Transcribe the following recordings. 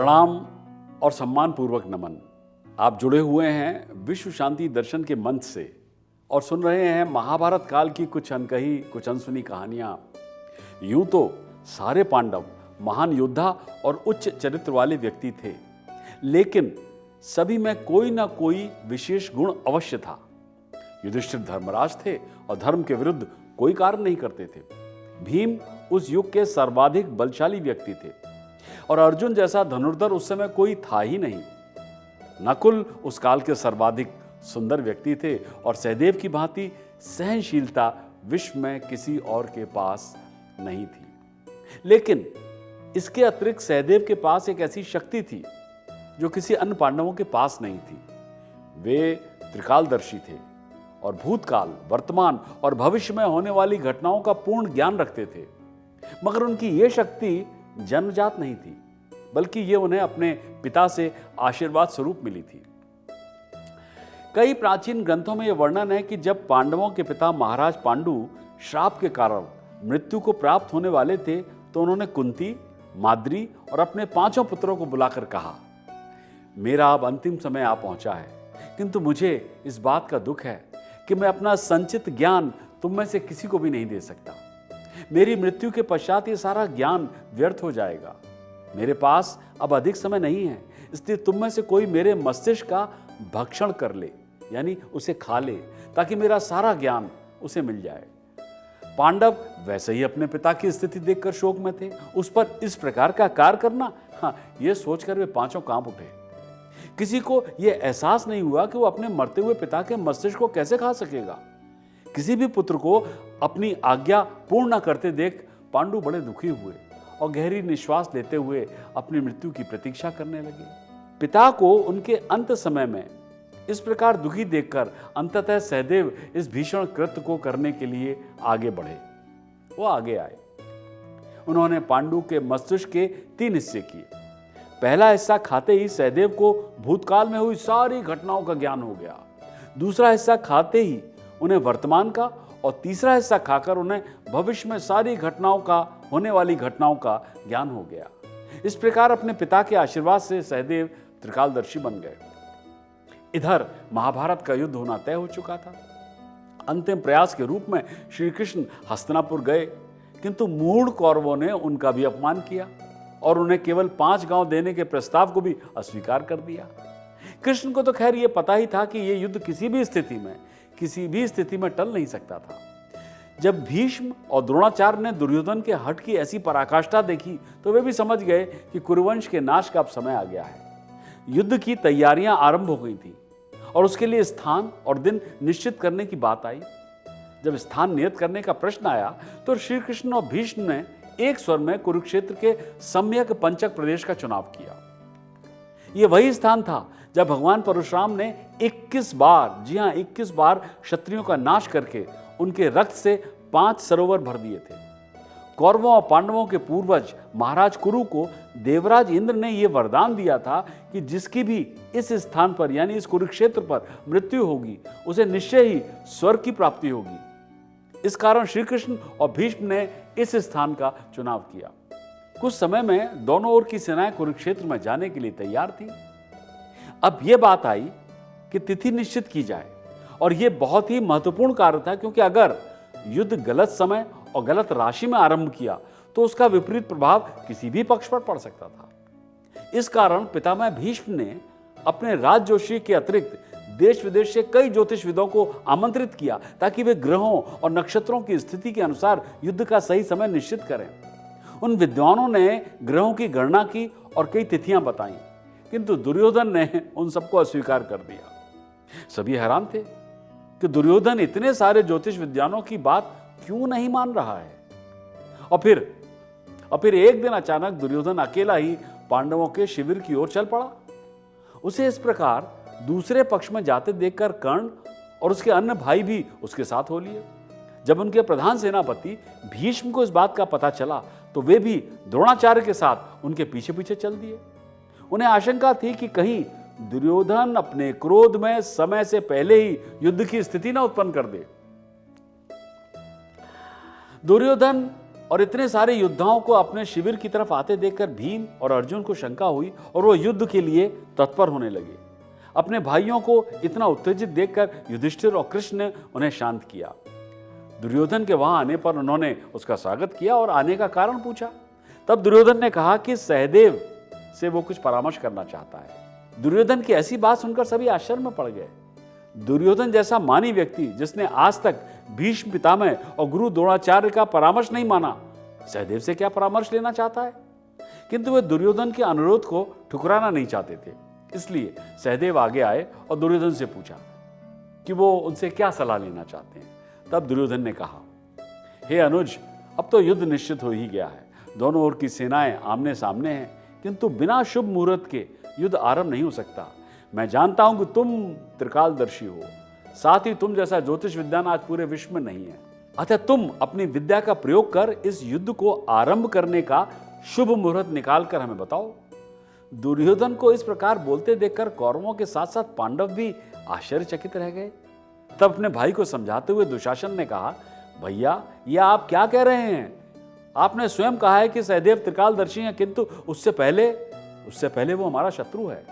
प्रणाम और सम्मान पूर्वक नमन। आप जुड़े हुए हैं विश्व शांति दर्शन के मंच से और सुन रहे हैं महाभारत काल की कुछ अनकही कुछ अनसुनी कहानियां। यूं तो सारे पांडव महान योद्धा और उच्च चरित्र वाले व्यक्ति थे, लेकिन सभी में कोई ना कोई विशेष गुण अवश्य था। युधिष्ठिर धर्मराज थे और धर्म के विरुद्ध कोई कार्य नहीं करते थे। भीम उस युग के सर्वाधिक बलशाली व्यक्ति थे और अर्जुन जैसा धनुर्धर उस समय कोई था ही नहीं। नकुल उस काल के सर्वाधिक सुंदर व्यक्ति थे और सहदेव की भांति सहनशीलता विश्व में किसी और के पास नहीं थी। लेकिन इसके अतिरिक्त सहदेव के पास एक ऐसी शक्ति थी जो किसी अन्य पांडवों के पास नहीं थी। वे त्रिकालदर्शी थे और भूतकाल, वर्तमान और भविष्य में होने वाली घटनाओं का पूर्ण ज्ञान रखते थे। मगर उनकी ये शक्ति जन्मजात नहीं थी, बल्कि ये उन्हें अपने पिता से आशीर्वाद स्वरूप मिली थी। कई प्राचीन ग्रंथों में यह वर्णन है कि जब पांडवों के पिता महाराज पांडु श्राप के कारण मृत्यु को प्राप्त होने वाले थे, तो उन्होंने कुंती, माद्री और अपने 5 पुत्रों को बुलाकर कहा, मेरा अब अंतिम समय आ पहुंचा है, किंतु मुझे इस बात का दुख है कि मैं अपना संचित ज्ञान तुम में से किसी को भी नहीं दे सकता। मेरी मृत्यु के पश्चात ये सारा ज्ञान व्यर्थ हो जाएगा। मेरे पास अब अधिक समय नहीं है, इसलिए तुम में से कोई मेरे मस्तिष्क का भक्षण कर ले, यानी उसे खा ले, ताकि मेरा सारा ज्ञान उसे मिल जाए। पांडव वैसे ही अपने पिता की स्थिति देखकर शोक में थे। उस पर इस प्रकार का कार्य करना, यह सोचकर वे 5 कांप उठे। किसी को यह एहसास नहीं हुआ कि वो अपने मरते हुए पिता के मस्तिष्क को कैसे खा सकेगा। किसी भी पुत्र को अपनी आज्ञा पूर्ण न करते देख पांडु बड़े दुखी हुए और गहरी निश्वास लेते हुए अपनी मृत्यु की प्रतीक्षा करने लगे। पिता को उनके अंत समय में इस प्रकार दुखी देखकर अंततः सहदेव इस भीषण कृत्य को करने के लिए आगे बढ़े। वो आगे आए। उन्होंने पांडु के मस्तिष्क के 3 हिस्से किए। पहला हिस्सा खाते ही सहदेव को भूतकाल में हुई सारी घटनाओं का ज्ञान हो गया। दूसरा हिस्सा खाते ही उन्हें वर्तमान का, और तीसरा हिस्सा खाकर उन्हें भविष्य में सारी घटनाओं का, होने वाली घटनाओं का ज्ञान हो गया। इस प्रकार अपने पिता के आशीर्वाद से सहदेव त्रिकालदर्शी बन गए। इधर महाभारत का युद्ध होना तय हो चुका था। अंतिम प्रयास के रूप में श्री कृष्ण हस्तिनापुर गए, किंतु मूढ़ कौरवों ने उनका भी अपमान किया और उन्हें केवल 5 गांव देने के प्रस्ताव को भी अस्वीकार कर दिया। कृष्ण को तो खैर यह पता ही था कि यह युद्ध किसी भी स्थिति में टल नहीं सकता था। जब भीष्म और द्रोणाचार्य ने दुर्योधन के हठ की ऐसी पराकाष्ठा देखी, तो वे भी समझ गए कि कुरुवंश के नाश का अब समय आ गया है। युद्ध की तैयारियां आरंभ हो गई थी और उसके लिए स्थान और दिन निश्चित करने की बात आई। जब स्थान नियत करने का प्रश्न आया, तो श्री कृष्ण और भीष्म ने एक स्वर में कुरुक्षेत्र के सम्यक पंचक प्रदेश का चुनाव किया। यह वही स्थान था जब भगवान परशुराम ने 21 बार क्षत्रियों का नाश करके उनके रक्त से 5 सरोवर भर दिए थे। कौरवों और पांडवों के पूर्वज महाराज कुरु को देवराज इंद्र ने यह वरदान दिया था कि जिसकी भी इस स्थान पर, यानी इस कुरुक्षेत्र पर मृत्यु होगी, उसे निश्चय ही स्वर्ग की प्राप्ति होगी। इस कारण श्री कृष्ण और भीष्म ने इस स्थान का चुनाव किया। कुछ समय में दोनों ओर की सेनाएं कुरुक्षेत्र में जाने के लिए तैयार थी। अब यह बात आई कि तिथि निश्चित की जाए, और यह बहुत ही महत्वपूर्ण कार्य था, क्योंकि अगर युद्ध गलत समय और गलत राशि में आरंभ किया तो उसका विपरीत प्रभाव किसी भी पक्ष पर पड़ सकता था। इस कारण पितामह भीष्म ने अपने राजजोशी के अतिरिक्त देश विदेश से कई ज्योतिषविदों को आमंत्रित किया, ताकि वे ग्रहों और नक्षत्रों की स्थिति के अनुसार युद्ध का सही समय निश्चित करें। उन विद्वानों ने ग्रहों की गणना की और कई तिथियां बताई, किंतु दुर्योधन ने उन सबको अस्वीकार कर दिया। सभी हैरान थे कि दुर्योधन इतने सारे ज्योतिष विद्वानों की बात क्यों नहीं मान रहा है। और फिर एक दिन अचानक दुर्योधन अकेला ही पांडवों के शिविर की ओर चल पड़ा। उसे इस प्रकार दूसरे पक्ष में जाते देखकर कर्ण और उसके अन्य भाई भी उसके साथ हो लिए। जब उनके प्रधान सेनापति भीष्म को इस बात का पता चला, तो वे भी द्रोणाचार्य के साथ उनके पीछे पीछे चल दिए। उन्हें आशंका थी कि कहीं दुर्योधन अपने क्रोध में समय से पहले ही युद्ध की स्थिति न उत्पन्न कर दे। दुर्योधन और इतने सारे योद्धाओं को अपने शिविर की तरफ आते देखकर भीम और अर्जुन को शंका हुई और वो युद्ध के लिए तत्पर होने लगे। अपने भाइयों को इतना उत्तेजित देखकर युधिष्ठिर और कृष्ण ने उन्हें शांत किया। दुर्योधन के वहां आने पर उन्होंने उसका स्वागत किया और आने का कारण पूछा। तब दुर्योधन ने कहा कि सहदेव से वो कुछ परामर्श करना चाहता है। दुर्योधन की ऐसी बात सुनकर सभी आश्चर्य में पड़ गए। दुर्योधन जैसा मानी व्यक्ति जिसने आज तक भीष्म पितामह और गुरु द्रोणाचार्य का परामर्श नहीं माना, सहदेव से क्या परामर्श लेना चाहता है? किंतु वे दुर्योधन के अनुरोध को ठुकराना नहीं चाहते थे। इसलिए सहदेव आगे आए और दुर्योधन से पूछा कि वो उनसे क्या सलाह लेना चाहते हैं। तब दुर्योधन ने कहा, हे अनुज, अब तो युद्ध निश्चित हो ही गया है। दोनों ओर की सेनाएं आमने सामने हैं, किंतु बिना शुभ मुहूर्त के युद्ध आरंभ नहीं हो सकता। मैं जानता हूं कि तुम त्रिकालदर्शी हो, साथ ही तुम जैसा ज्योतिष विद्वान आज पूरे विश्व में नहीं है। अतः तुम अपनी विद्या का प्रयोग कर इस युद्ध को आरंभ करने का शुभ मुहूर्त निकाल कर हमें बताओ। दुर्योधन को इस प्रकार बोलते देखकर कौरवों के साथ साथ पांडव भी आश्चर्यचकित रह गए। तब अपने भाई को समझाते हुए दुशासन ने कहा, भैया यह आप क्या कह रहे हैं? आपने स्वयं कहा है कि सहदेव त्रिकालदर्शी हैं, किंतु उससे पहले वो हमारा शत्रु है।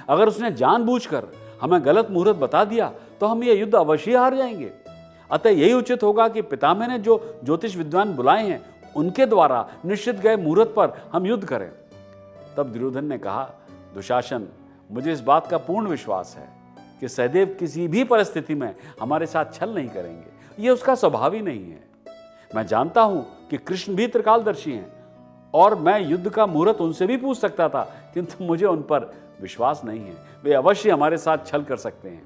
अगर उसने जानबूझकर हमें गलत मुहूर्त बता दिया तो हम ये युद्ध अवश्य हार जाएंगे। अतः यही उचित होगा कि पितामह ने जो ज्योतिष विद्वान बुलाए हैं उनके द्वारा निश्चित गए मुहूर्त पर हम युद्ध करें। तब दुर्योधन ने कहा, दुशासन, मुझे इस बात का पूर्ण विश्वास है कि सहदेव किसी भी परिस्थिति में हमारे साथ छल नहीं करेंगे। ये उसका स्वभाव ही नहीं है। मैं जानता हूं कि कृष्ण भी त्रिकालदर्शी हैं और मैं युद्ध का मुहूर्त उनसे भी पूछ सकता था, किंतु मुझे उन पर विश्वास नहीं है। वे अवश्य हमारे साथ छल कर सकते हैं।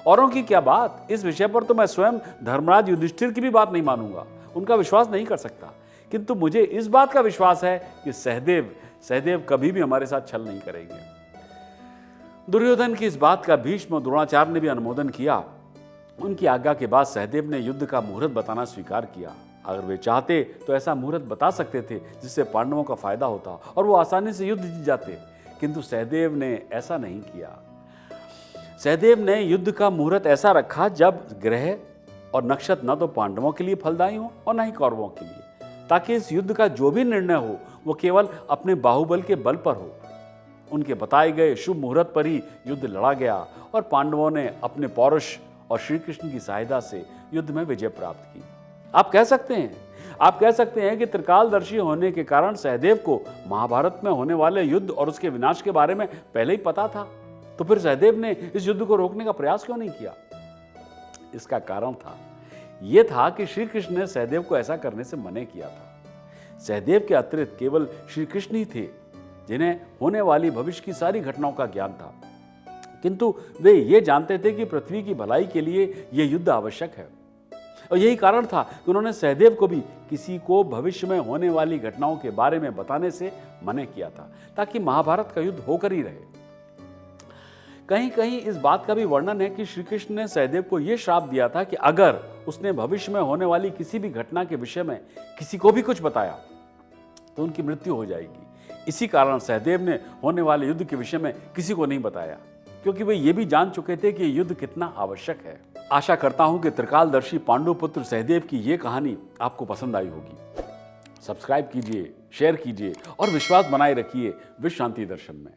औरों की क्या बात, इस विषय पर तो मैं स्वयं धर्मराज युधिष्ठिर की भी बात नहीं मानूंगा, उनका विश्वास नहीं कर सकता। किंतु मुझे इस बात का विश्वास है कि सहदेव कभी भी हमारे साथ छल नहीं करेंगे। दुर्योधन की इस बात का भीष्म और द्रोणाचार्य ने भी अनुमोदन किया। उनकी आज्ञा के बाद सहदेव ने युद्ध का मुहूर्त बताना स्वीकार किया। अगर वे चाहते तो ऐसा मुहूर्त बता सकते थे जिससे पांडवों का फायदा होता और वो आसानी से युद्ध जीत जाते, किंतु सहदेव ने ऐसा नहीं किया। सहदेव ने युद्ध का मुहूर्त ऐसा रखा जब ग्रह और नक्षत्र न तो पांडवों के लिए फलदायी हो और न ही कौरवों के लिए, ताकि इस युद्ध का जो भी निर्णय हो वो केवल अपने बाहुबल के बल पर हो। उनके बताए गए शुभ मुहूर्त पर ही युद्ध लड़ा गया और पांडवों ने अपने पौरुष और श्री कृष्ण की सहायता से युद्ध में विजय प्राप्त की। आप कह सकते हैं कि त्रिकालदर्शी होने के कारण सहदेव को महाभारत में होने वाले युद्ध और उसके विनाश के बारे में पहले ही पता था। तो फिर सहदेव ने इस युद्ध को रोकने का प्रयास क्यों नहीं किया? इसका कारण यह था कि श्री कृष्ण ने सहदेव को ऐसा करने से मना किया था। सहदेव के अतिरिक्त केवल श्री कृष्ण ही थे जिन्हें होने वाली भविष्य की सारी घटनाओं का ज्ञान था, किंतु वे ये जानते थे कि पृथ्वी की भलाई के लिए यह युद्ध आवश्यक है। और यही कारण था कि उन्होंने सहदेव को भी किसी को भविष्य में होने वाली घटनाओं के बारे में बताने से मना किया था, ताकि महाभारत का युद्ध होकर ही रहे। कहीं कहीं इस बात का भी वर्णन है कि श्री कृष्ण ने सहदेव को यह श्राप दिया था कि अगर उसने भविष्य में होने वाली किसी भी घटना के विषय में किसी को भी कुछ बताया तो उनकी मृत्यु हो जाएगी। इसी कारण सहदेव ने होने वाले युद्ध के विषय में किसी को नहीं बताया, क्योंकि वे ये भी जान चुके थे कि युद्ध कितना आवश्यक है। आशा करता हूं कि त्रिकालदर्शी पांडुपुत्र सहदेव की ये कहानी आपको पसंद आई होगी। सब्सक्राइब कीजिए, शेयर कीजिए और विश्वास बनाए रखिए विश्व शांति दर्शन में।